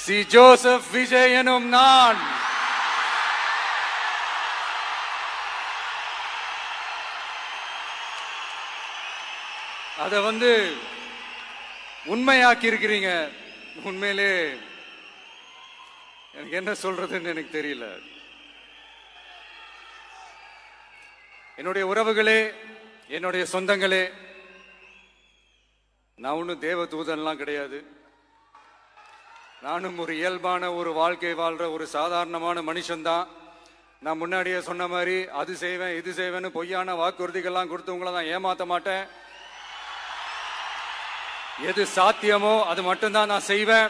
C Joseph Vijay எனும் நான் அத உண்மையாக்கி இருக்கிறீங்க. உண்மையிலே எனக்கு என்ன சொல்றதுன்னு எனக்கு தெரியல. என்னுடைய உறவுகளே, என்னுடைய சொந்தங்களே, நான் ஒன்றும் தேவ தூதன்லாம் கிடையாது. நானும் ஒரு இயல்பான ஒரு வாழ்க்கை வாழ்ற ஒரு சாதாரணமான மனுஷன்தான். நான் முன்னாடியே சொன்ன மாதிரி அது செய்வேன் இது செய்வேன்னு பொய்யான வாக்குறுதிகள்லாம் கொடுத்தவங்கள நான் ஏமாத்த மாட்டேன். எது சாத்தியமோ அது மட்டும்தான் நான் செய்வேன்.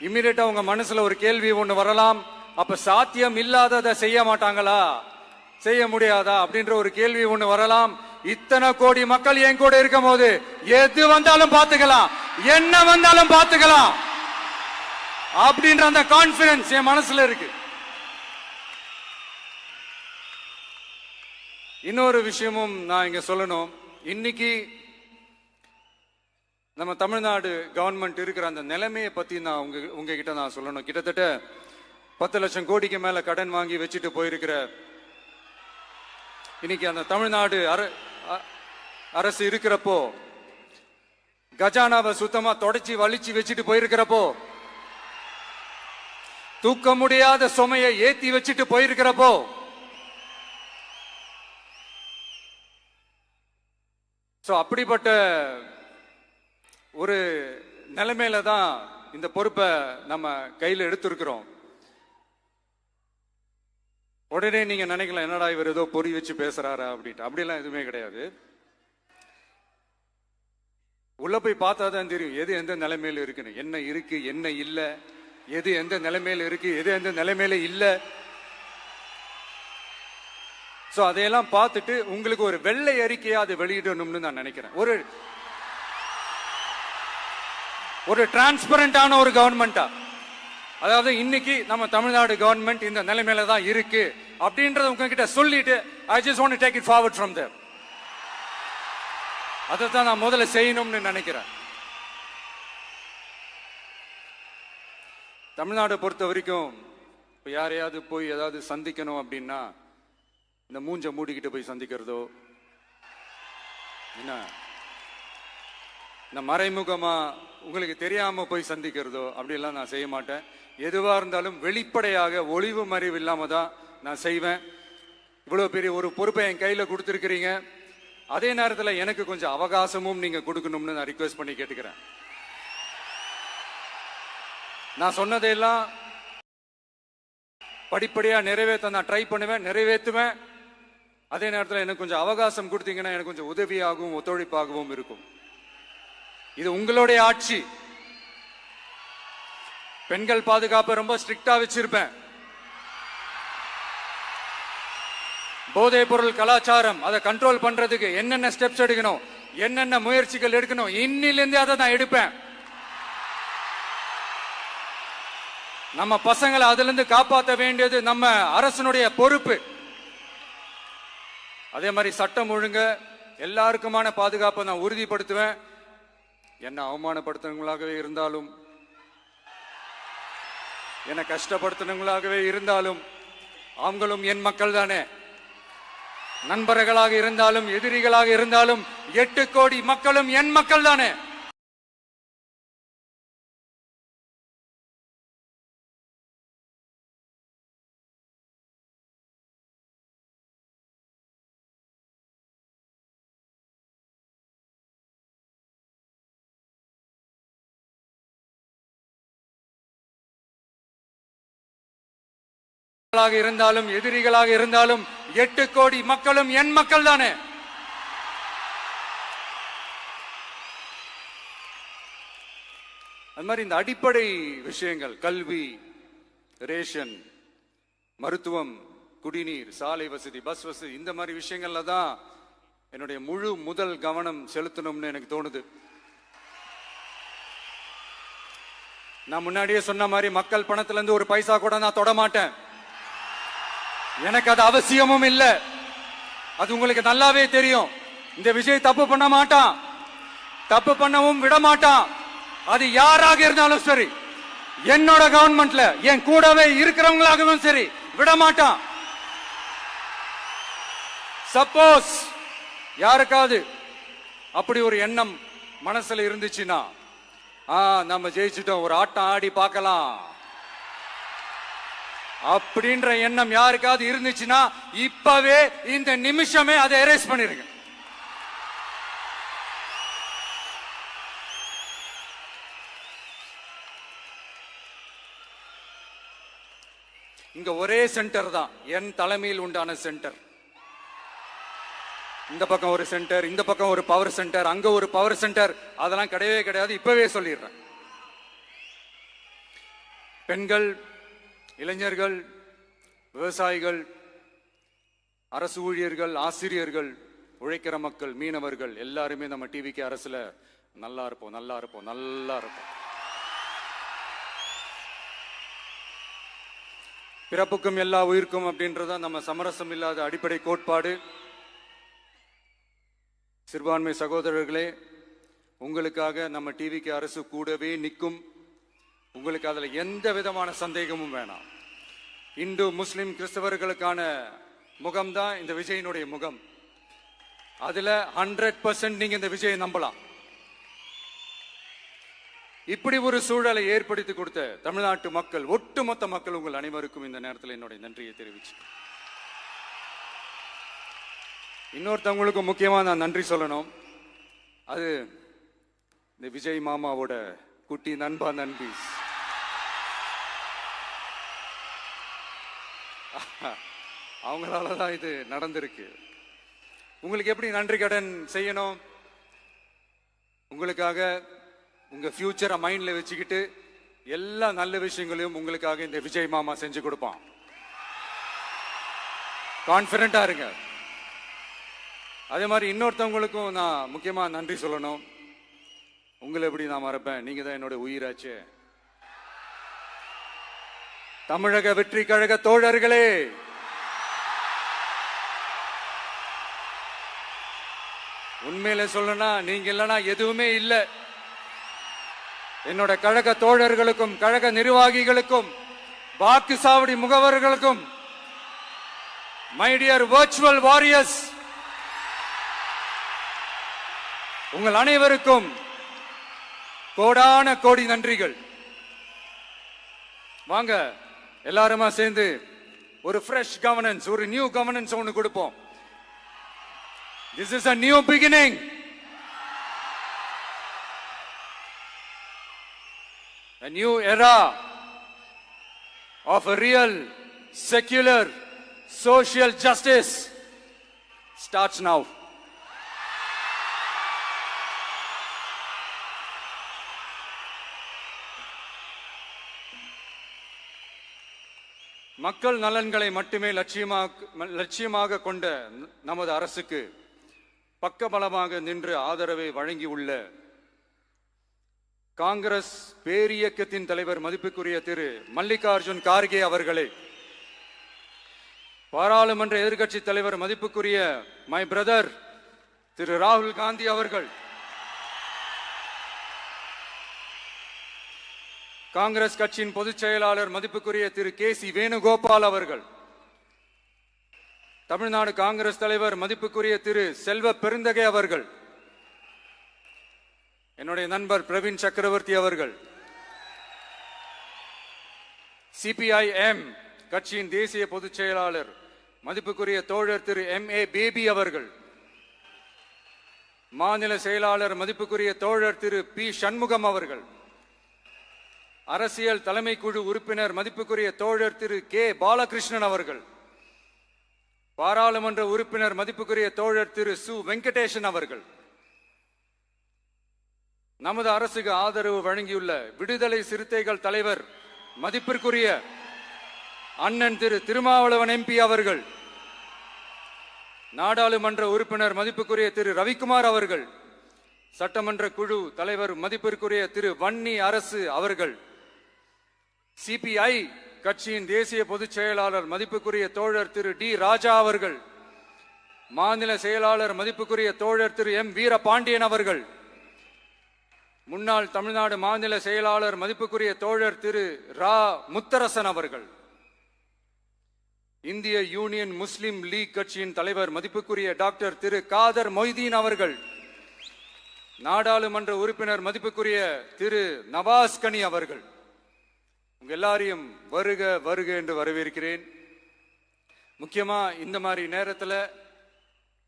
இம்மிடியட்டா உங்க மனசுல ஒரு கேள்வி ஒண்ணு வரலாம், அப்ப சாத்தியம் இல்லாததை செய்ய மாட்டாங்களா, செய்ய முடியாதா அப்படின்ற ஒரு கேள்வி ஒண்ணு வரலாம். இத்தனை கோடி மக்கள் என் கூட இருக்கும் போது எது வந்தாலும் பாத்துக்கலாம், என்ன வந்தாலும் பாத்துக்கலாம் அப்படின்ற அந்த கான்பிடன்ஸ் என் மனசுல இருக்கு. இன்னொரு விஷயமும் நான் இங்க சொல்லணும். இன்னைக்கு நம்ம தமிழ்நாடு கவர்மெண்ட் இருக்கிற அந்த நிலைமையை பத்தி நான் உங்ககிட்ட நான் சொல்லணும். கிட்டத்தட்ட 10 லட்சம் கோடிக்கு மேல கடன் வாங்கி வச்சுட்டு போயிருக்கிற இன்னைக்கு அந்த தமிழ்நாடு அரசு இருக்கிறப்போ, கஜானாவை சுத்தமா தொடச்சி வலிச்சு வச்சுட்டு போயிருக்கிறப்போ, தூக்க முடியாத சுமையை ஏத்தி வச்சுட்டு போயிருக்கிறப்போ, அப்படிப்பட்ட ஒரு நிலைமையில தான் இந்த பொறுப்பை நம்ம கையில் எடுத்திருக்கிறோம். உடனே நீங்க நினைக்கலாம், என்னடா இவர் ஏதோ பொறி வச்சு பேசுறாரா அப்படின்ட்டு. அப்படிலாம் எதுவுமே கிடையாது. உள்ள போய் பார்த்தா தான் தெரியும் எது எந்த நிலைமையில இருக்குன்னு, என்ன இருக்கு என்ன இல்லை, எது எந்த நிலைமையில இருக்கு எது எந்த நிலைமையில இல்ல. அதையெல்லாம் பார்த்துட்டு உங்களுக்கு ஒரு வெள்ளை அறிக்கையா அதை வெளியிடணும்னு நான் நினைக்கிறேன். ஒரு டிரான்ஸ்பரண்டான ஒரு கவர்மெண்டா, அதாவது இன்னைக்கு நம்ம தமிழ்நாடு கவர்மெண்ட் இந்த நிலைமையில தான் இருக்கு அப்படின்றத உங்ககிட்ட சொல்லிட்டு I just want to take it forward from there. அதை தான் நான் முதல்ல செய்யணும்னு நினைக்கிறேன். தமிழ்நாடை பொறுத்த வரைக்கும் இப்போ யாரையாவது போய் ஏதாவது சந்திக்கணும் அப்படின்னா இந்த மூஞ்ச மூடிக்கிட்டு போய் சந்திக்கிறதோ, என்ன இந்த மறைமுகமா உங்களுக்கு தெரியாம போய் சந்திக்கிறதோ அப்படிலாம் நான் செய்ய மாட்டேன். எதுவா இருந்தாலும் வெளிப்படையாக ஒளிவு மறைவு இல்லாம தான் நான் செய்வேன். இவ்வளவு பெரிய ஒரு பொறுப்பை என் கையில கொடுத்துருக்கிறீங்க. அதே நேரத்தில் எனக்கு கொஞ்சம் அவகாசமும் நீங்க கொடுக்கணும்னு நான் ரிக்வெஸ்ட் பண்ணி கேட்டுக்கிறேன். நான் சொன்னதையெல்லாம் படிப்படியா நிறைவேற்ற நான் ட்ரை பண்ணுவேன், நிறைவேற்றுவேன். அதே நேரத்தில் எனக்கு கொஞ்சம் அவகாசம் கொடுத்தீங்கன்னா எனக்கு கொஞ்சம் உதவியாகவும் ஒத்துழைப்பாகவும் இருக்கும். இது உங்களுடைய ஆட்சி. பெண்கள் பாதுகாப்பை ரொம்ப ஸ்ட்ரிக்டா வச்சிருப்பேன். போதைப் பொருள் கலாச்சாரம் அதை கண்ட்ரோல் பண்றதுக்கு என்னென்ன ஸ்டெப்ஸ் எடுக்கணும், என்னென்ன முயற்சிகள் எடுக்கணும், இன்னிலிருந்தே அதை நான் எடுப்பேன். நம்ம பசங்களை அதுல இருந்து காப்பாற்ற வேண்டியது நம்ம அரசனுடைய பொறுப்பு. அதே மாதிரி சட்டம் ஒழுங்கு எல்லாருக்குமான பாதுகாப்பை நான் உறுதிப்படுத்துவேன். என்ன அவமானப்படுத்துறவங்களாகவே இருந்தாலும், என்ன கஷ்டப்படுத்துறவங்களாகவே இருந்தாலும், அவங்களும் என் மக்கள் தானே. நண்பர்களாக இருந்தாலும் எதிரிகளாக இருந்தாலும் 8 கோடி மக்களும் என் மக்கள் தானே. இருந்தாலும் எதிரிகளாக இருந்தாலும் 8 கோடி மக்களும் என் மக்கள் தானே. அது மாதிரி இந்த அடிப்படை விஷயங்கள், கல்வி, ரேஷன், மருத்துவம், குடிநீர், சாலை வசதி, பஸ் வசதி, இந்த மாதிரி விஷயங்கள்ல தான் என்னுடைய முதல் கவனம் செலுத்தணும்னு எனக்கு தோணுது. நான் முன்னாடியே சொன்ன மாதிரி மக்கள் பணத்துல இருந்து ஒரு பைசா கூட நான் தொட மாட்டேன். எனக்கு அது அவசியமும் இல்லை. அது உங்களுக்கு நல்லாவே தெரியும். இந்த விஜய் தப்பு பண்ண மாட்டான், தப்பு பண்ணவும் விட மாட்டான். அது யாராக இருந்தாலும் சரி, என்னோட கவர்மெண்ட்ல என் கூடவே இருக்கிறவங்களாகவும் சரி விட மாட்டான். சப்போஸ் யாருக்காவது அப்படி ஒரு எண்ணம் மனசுல இருந்துச்சுன்னா, நம்ம ஜெயிச்சுட்டோம், ஒரு ஆட்டம் ஆடி பார்க்கலாம் அப்படின்ற எண்ணம் யாருக்காவது இருந்துச்சுன்னா இப்பவே இந்த நிமிஷமே அதை எரேஸ் பண்ணிருங்க. இங்க ஒரே சென்டர் தான், என் தலைமையில் உண்டான சென்டர். இந்த பக்கம் ஒரு சென்டர், இந்த பக்கம் ஒரு பவர் சென்டர், அங்க ஒரு பவர் சென்டர், அதெல்லாம் கிடையவே கிடையாது. இப்பவே சொல்லிடுறேன். பெண்கள், இளைஞர்கள், விவசாயிகள், அரசு ஊழியர்கள், ஆசிரியர்கள், உழைக்கிற மக்கள், மீனவர்கள் எல்லாருமே நம்ம டிவிக்கு அரசுல நல்லா இருப்போம், நல்லா இருப்போம், நல்லா இருப்போம். பிறப்புக்கும் எல்லா உயிர்க்கும் அப்படின்றத நம்ம சமரசம் இல்லாத அடிப்படை கோட்பாடு. சிறுபான்மை சகோதரர்களே, உங்களுக்காக நம்ம டிவிக்கு அரசு கூடவே நிற்கும். உங்களுக்கு அதுல எந்த விதமான சந்தேகமும் வேணாம். இந்து, முஸ்லிம், கிறிஸ்தவர்களுக்கான முகம்தான் இந்த விஜயினுடைய முகம். அதுல 100% நீங்க இந்த விஜயை நம்பலாம். இப்படி ஒரு சூழலை ஏற்படுத்தி கொடுத்த தமிழ்நாட்டு மக்கள், ஒட்டுமொத்த மக்கள், உங்கள் அனைவருக்கும் இந்த நேரத்தில் என்னுடைய நன்றியை தெரிவிச்சு, இன்னொருத்தவங்களுக்கு முக்கியமா நான் நன்றி சொல்லணும். அது இந்த விஜய் மாமாவோட குட்டி நண்பா நண்பி. அவங்களாலதான் இது நடந்திருக்கு. உங்களுக்கு எப்படி நன்றி கடன் செய்யணும்? உங்களுக்காக உங்க ஃபியூச்சரை மைண்ட்ல வச்சுக்கிட்டு எல்லா நல்ல விஷயங்களையும் உங்களுக்காக இந்த விஜய் மாமா செஞ்சு கொடுப்பான். கான்பிடண்டா இருங்க. அதே மாதிரி இன்னொருத்தவங்களுக்கும் நான் முக்கியமா நன்றி சொல்லணும். உங்களை எப்படி நான் மறப்பேன்? நீங்க தான் என்னோட உயிராச்சே. தமிழக வெற்றி கழக தோழர்களே, உண்மையில சொல்லணும்னா நீங்க இல்லைன்னா எதுவுமே இல்லை. என்னோட கழக தோழர்களுக்கும், கழக நிர்வாகிகளுக்கும், வாக்கு சாவடி முகவர்களுக்கும், மை டியர் வர்ச்சுவல் வாரியர்ஸ், உங்கள் அனைவருக்கும் கோடான கோடி நன்றிகள். வாங்க எல்லாருமா சேர்ந்து ஒரு ஃப்ரெஷ் கவர்னன்ஸ், ஒரு நியூ கவர்னன்ஸ் ஒன்று கொடுப்போம். This is a new beginning. A new era of a real, secular, social justice starts now. மக்கள் நலன்களை மட்டுமே லட்சியமாக கொண்ட நமது அரசுக்கு பக்கபலமாக நின்று ஆதரவை வழங்கியுள்ள காங்கிரஸ் பேரியக்கத்தின் தலைவர் மதிப்புக்குரிய திரு மல்லிகார்ஜுன் கார்கே அவர்களே, பாராளுமன்ற எதிர்க்கட்சி தலைவர் மதிப்புக்குரிய மை பிரதர் திரு ராகுல் காந்தி அவர்கள், காங்கிரஸ் கட்சியின் பொதுச் செயலாளர் மதிப்புக்குரிய திரு கே.சி. வேணுகோபால் அவர்கள், தமிழ்நாடு காங்கிரஸ் தலைவர் மதிப்புக்குரிய திரு செல்வ பெருந்தகை அவர்கள், என்னுடைய நண்பர் பிரவீன் சக்கரவர்த்தி அவர்கள், சிபிஐஎம் கட்சியின் தேசிய பொதுச் செயலாளர் மதிப்புக்குரிய தோழர் திரு M.A. பேபி அவர்கள், மாநில செயலாளர் மதிப்புக்குரிய தோழர் திரு பி. சண்முகம் அவர்கள், அரசியல் தலைமை குழு உறுப்பினர் மதிப்புக்குரிய தோழர் திரு கே. பாலகிருஷ்ணன் அவர்கள், பாராளுமன்ற உறுப்பினர் மதிப்புக்குரிய தோழர் திரு சு. வெங்கடேசன் அவர்கள், நமது அரசுக்கு ஆதரவு வழங்கியுள்ள விடுதலை சிறுத்தைகள் தலைவர் மதிப்பிற்குரிய அண்ணன் திரு திருமாவளவன் MP அவர்கள், நாடாளுமன்ற உறுப்பினர் மதிப்புக்குரிய திரு ரவிக்குமார் அவர்கள், சட்டமன்ற குழு தலைவர் மதிப்பிற்குரிய திரு வன்னி அரசு அவர்கள், CPI கட்சியின் தேசிய பொதுச் செயலாளர் மதிப்புக்குரிய தோழர் திரு டி. ராஜா அவர்கள், மாநில செயலாளர் மதிப்புக்குரிய தோழர் திரு M. வீரபாண்டியன் அவர்கள், முன்னாள் தமிழ்நாடு மாநில செயலாளர் மதிப்புக்குரிய தோழர் திரு ரா முத்தரசன் அவர்கள், இந்திய யூனியன் முஸ்லிம் லீக் கட்சியின் தலைவர் மதிப்புக்குரிய டாக்டர் திரு காதர் மொய்தீன் அவர்கள், நாடாளுமன்ற உறுப்பினர் மதிப்புக்குரிய திரு நவாஸ் கனி அவர்கள், உங்க எல்லாரையும் வருக வருக என்று வரவேற்கிறேன். முக்கியமா இந்த மாதிரி நேரத்தில்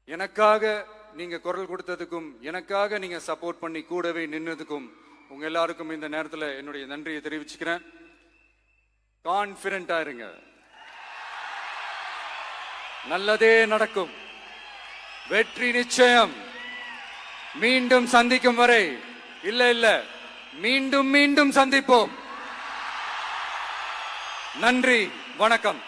எனக்காக நீங்க குரல் கொடுத்ததுக்கும் எனக்காக நீங்க சப்போர்ட் பண்ணி கூடவே நின்னதுக்கும் உங்க எல்லாருக்கும் இந்த நேரத்தில் என்னுடைய நன்றியை தெரிவிச்சுக்கிறேன். கான்பிடண்டா இருங்க, நல்லதே நடக்கும், வெற்றி நிச்சயம். மீண்டும் சந்திக்கும் வரை இல்ல மீண்டும் மீண்டும் சந்திப்போம். நன்றி, வணக்கம்.